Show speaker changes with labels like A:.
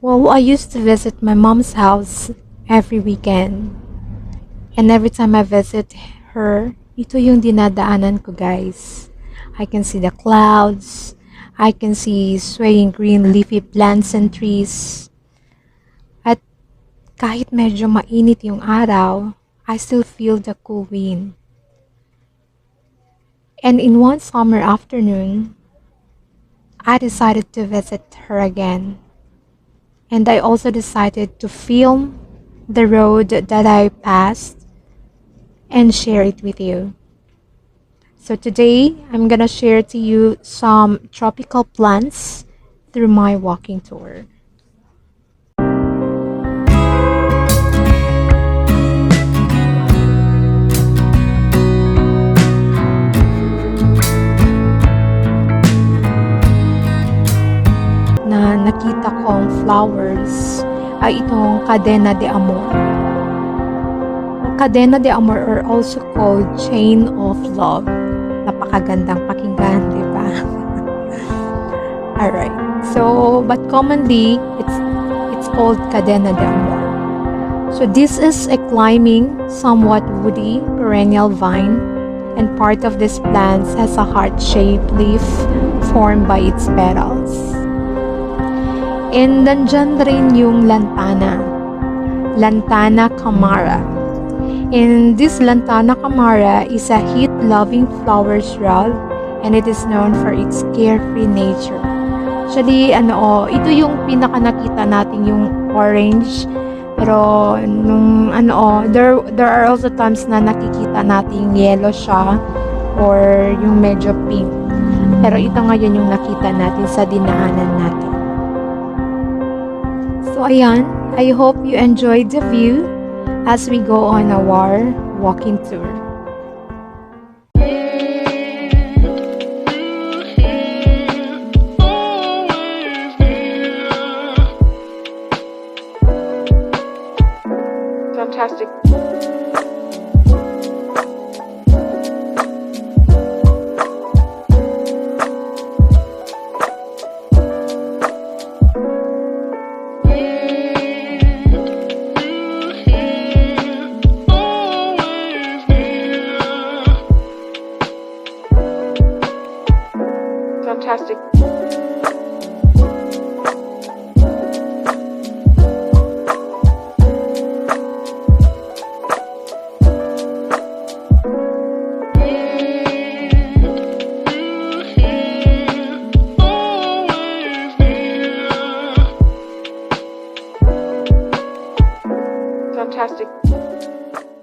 A: Well, I used to visit my mom's house every weekend. And every time I visit her, ito yung dinadaanan ko, guys. I can see the clouds. I can see swaying green leafy plants and trees. At kahit medyo mainit yung araw, I still feel the cool wind. And in one summer afternoon, I decided to visit her again. And I also decided to film the road that I passed and share it with you. So today, I'm gonna share to you some tropical plants through my walking tour. Na nakita kong flowers ay itong Cadena de Amor. Cadena de Amor are also called Chain of Love. Napakagandang pakinggan, di ba? Alright. So, but commonly, it's called Cadena de Amor. So this is a climbing, somewhat woody, perennial vine, and part of this plant has a heart-shaped leaf formed by its petals. And nandyan rin yung lantana. Lantana camara. And this Lantana camara is a heat-loving flower shrub and it is known for its carefree nature. Actually, ito yung pinaka nakita natin yung orange. Pero there are also times na nakikita natin yellow siya or yung medyo pink. Pero ito ngayon yung nakita natin sa dinaanan natin. So ayan, I hope you enjoyed the view as we go on our walking tour.
B: Fantastic. Fantastic. Fantastic.